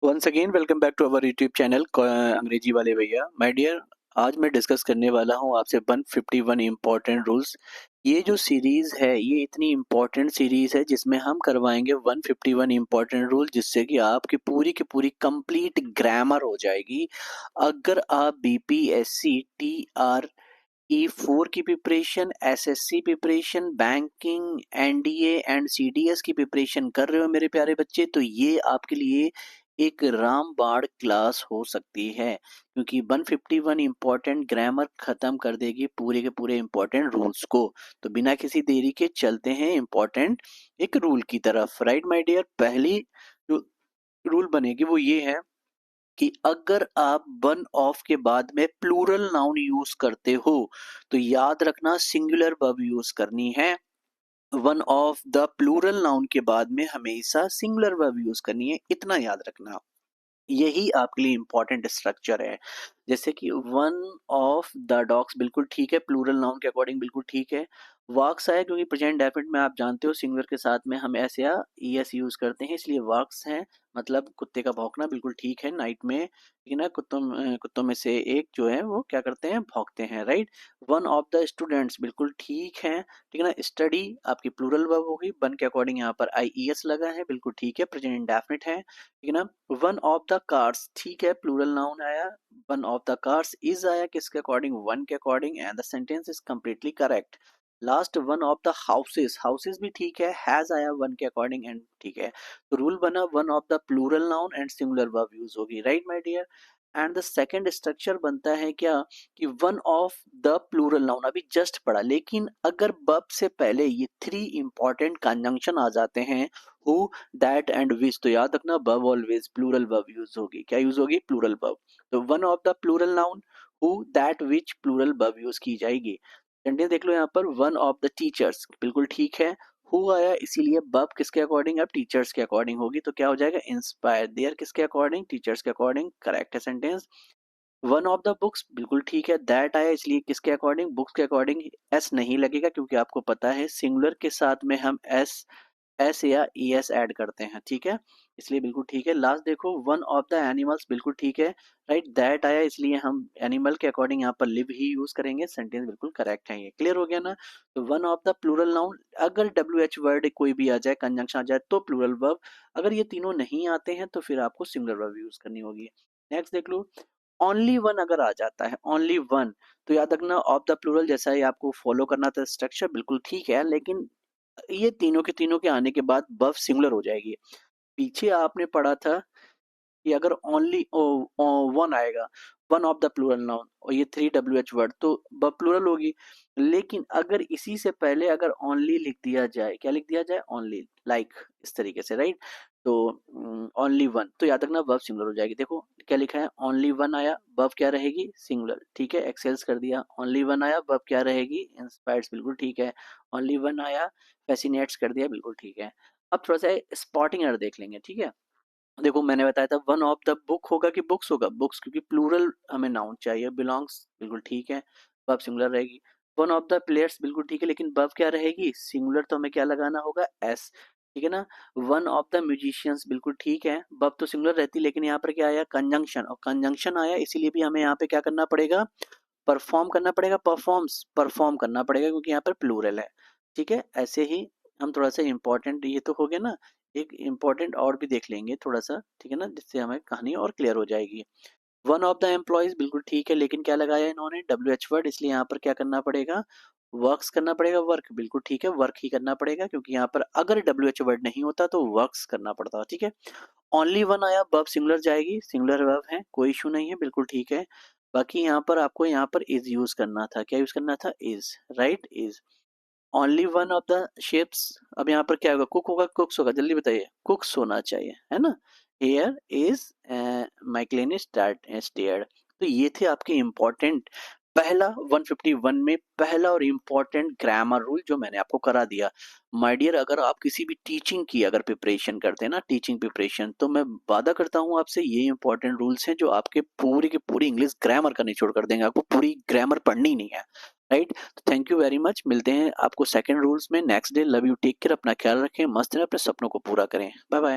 Once again welcome back to our YouTube channel अंग्रेजी वाले भैया। माय डियर, आज मैं डिस्कस करने वाला हूँ आपसे 151 इम्पोर्टेंट रूल्स। ये जो सीरीज है ये इतनी इम्पोर्टेंट सीरीज है जिसमें हम करवाएंगे 151 इम्पोर्टेंट रूल, जिससे कि आपकी पूरी की पूरी कंप्लीट ग्रामर हो जाएगी। अगर आप बीपीएससी टीआर ई4 की preparation, SSC preparation, banking, NDA and CDS की प्रिपरेशन कर रहे हो मेरे प्यारे बच्चे, तो ये आपके लिए एक रामबाण क्लास हो सकती है, क्योंकि 151 इम्पोर्टेंट ग्रामर खत्म कर देगी पूरे के पूरे इम्पोर्टेंट रूल्स को। तो बिना किसी देरी के चलते हैं इम्पोर्टेंट एक रूल की तरफ। राइट माय डियर, पहली जो रूल बनेगी वो ये है कि अगर आप वन ऑफ के बाद में प्लूरल नाउन यूज करते हो तो याद रखना सिंगुलर वर्ब यूज करनी है। One of the plural noun के बाद में हमेशा सिंगुलर वर्ब यूज करनी है, इतना याद रखना। यही आपके लिए इंपॉर्टेंट स्ट्रक्चर है। जैसे कि वन ऑफ द डॉग्स बिल्कुल ठीक है, प्लूरल नाउन के अकॉर्डिंग बिल्कुल ठीक है। वॉक्स है क्योंकि प्रेजेंट डेफिनेट में आप जानते हो सिंगुलर के साथ में हम एस या ईएस यूज करते हैं, इसलिए वॉक्स है, मतलब कुत्ते का भौंकना बिल्कुल ठीक है नाइट में। ठीक है ना, कुत्तों में से एक जो है वो क्या करते हैं, भौंकते हैं। Right. One of the students बिल्कुल ठीक है। ठीक है ना, स्टडी आपकी प्लूरल वर्ब होगी, वन के अकॉर्डिंग यहाँ पर आईईएस लगा है, बिल्कुल ठीक है, प्रेजेंट इंडेफिनिट है। ठीक है ना। वन ऑफ द कार्स ठीक है, प्लूरल नाउन आया। One of the cars is आया किसके अकॉर्डिंग, वन के according, and the sentence is completely correct. Last one of the houses, houses भी ठीक है, हैज आया वन के अकॉर्डिंग एंड ठीक है। तो रूल बना one of the plural noun and singular verb use होगी। Right my dear. And the second structure बनता है क्या, कि one of the plural noun अभी जस्ट पढ़ा, लेकिन अगर वर्ब से पहले ये थ्री इंपॉर्टेंट कंजंक्शन आ जाते हैं, हु, दैट एंड विच, तो याद रखना verb always plural verb use होगी। क्या यूज होगी, प्लूरल वर्ब। तो one of the plural noun, who, that, which, plural verb use की जाएगी। सेंटेंस देख लो यहाँ पर, वन ऑफ द टीचर्स बिल्कुल ठीक है, हु आया इसीलिए वर्ब किसके अकॉर्डिंग, अब टीचर्स के अकॉर्डिंग होगी, तो क्या हो जाएगा, इंस्पायर देयर किसके अकॉर्डिंग, टीचर्स के अकॉर्डिंग, करेक्ट है sentence. One of the books बिल्कुल ठीक है, दैट आया इसलिए किसके अकॉर्डिंग, बुक्स के अकॉर्डिंग। एस नहीं लगेगा क्योंकि आपको पता है सिंगुलर के साथ में हम एस एस या ई एस ऐड करते हैं, ठीक है, इसलिए बिल्कुल ठीक है। लास्ट देखो, वन ऑफ द एनिमल्स बिल्कुल ठीक है। राइट, दैट आया इसलिए हम एनिमल के अकॉर्डिंग यहाँ पर लिव ही यूज करेंगे, सेंटेंस बिल्कुल करेक्ट है। ये क्लियर हो गया ना। तो one of the plural noun, अगर डब्ल्यू एच वर्ड कोई भी आ जाए, कंजंक्शन आ जाए, तो प्लूरल वर्ब। अगर ये तीनों नहीं आते हैं तो फिर आपको सिंगुलर वर्ब यूज करनी होगी। नेक्स्ट देख लो, ओनली वन अगर आ जाता है, ओनली वन, तो याद रखना ऑफ द प्लूरल जैसा ही आपको फॉलो करना था स्ट्रक्चर, बिल्कुल ठीक है, लेकिन ये तीनों के आने के बाद वर्ब सिंगुलर हो जाएगी। पीछे आपने पढ़ा था कि अगर ओनली वन आएगा, one of the plural noun, और ये थ्री डब्ल्यू एच वर्ड, तो वर्ब प्लूरल होगी। लेकिन अगर इसी से पहले अगर ओनली लिख दिया जाए, क्या लिख दिया जाए, ओनली, लाइक, इस तरीके से। राइट। तो ओनली वन, तो याद रखना वर्ब सिंगुलर हो जाएगी। देखो क्या लिखा है, ओनली वन आया, वर्ब क्या रहेगी, सिंगुलर, ठीक है, एक्सेल्स कर दिया। ओनली वन आया, वर्ब क्या रहेगी, इंस्पायर्स, बिल्कुल ठीक है। ओनली वन आया, फैसिनेट्स कर दिया, बिल्कुल ठीक है। अब थोड़ा सा स्पॉटिंग एरर देख लेंगे, ठीक है। देखो मैंने बताया था वन ऑफ द बुक होगा कि बुक्स होगा, बुक्स क्योंकि प्लूरल हमें नाउन चाहिए, बिलोंग्स बिल्कुल ठीक है, वर्ब सिंगुलर रहेगी। वन ऑफ द प्लेयर्स बिल्कुल ठीक है, लेकिन वर्ब क्या रहेगी, सिंगुलर, तो हमें क्या लगाना होगा, एस, ठीक है ना। वन ऑफ द म्यूजिशियंस बिल्कुल ठीक है, वर्ब तो सिंगुलर रहती, लेकिन यहाँ पर क्या आया, कंजंक्शन, और कंजंक्शन आया इसीलिए भी हमें यहाँ पे क्या करना पड़ेगा, परफॉर्म करना पड़ेगा, परफॉर्म्स, परफॉर्म करना पड़ेगा क्योंकि यहाँ पर प्लूरल है। ठीक है, ऐसे ही हम थोड़ा सा इंपॉर्टेंट, ये तो हो गया ना, एक इम्पॉर्टेंट और भी देख लेंगे थोड़ा सा, ठीक है ना, जिससे हमें कहानी और क्लियर हो जाएगी। वन ऑफ द एम्प्लॉयज बिल्कुल ठीक है, लेकिन क्या लगाया इन्होंने, डब्ल्यू एच वर्ड, इसलिए यहाँ पर क्या करना पड़ेगा, वर्क्स करना पड़ेगा, वर्क बिल्कुल ठीक है, वर्क ही करना पड़ेगा क्योंकि यहाँ पर अगर डब्ल्यू एच वर्ड नहीं होता तो वर्क्स करना पड़ता, ठीक है। ओनली वन आया, वर्ब सिंगुलर जाएगी, सिंगुलर वर्ब है, कोई इशू नहीं है, बिल्कुल ठीक है। बाकी यहाँ पर आपको यहाँ पर इज यूज करना था, क्या यूज करना था, is. Right, is. Only one of the ships, अब यहाँ पर क्या होगा, कुक होगा, कुक्स होगा, जल्दी बताइए, कुक्स होना चाहिए, है ना। Here is McLane stared. तो ये थे आपके इंपॉर्टेंट, पहला 151 में पहला और इम्पोर्टेंट ग्रामर रूल जो मैंने आपको करा दिया। माय डियर, अगर आप किसी भी टीचिंग की अगर प्रिपरेशन करते हैं ना, टीचिंग प्रिपरेशन, तो मैं वादा करता हूँ आपसे, ये इंपॉर्टेंट रूल्स हैं जो आपके पूरी की पूरी इंग्लिश ग्रामर का निचोड़ कर देंगे, आपको पूरी ग्रामर पढ़नी ही नहीं है। राइट। तो थैंक यू वेरी मच, मिलते हैं आपको सेकंड रूल्स में next day. Love you, take care, अपना ख्याल रखें, मस्त रहें, अपने सपनों को पूरा करें। Bye bye.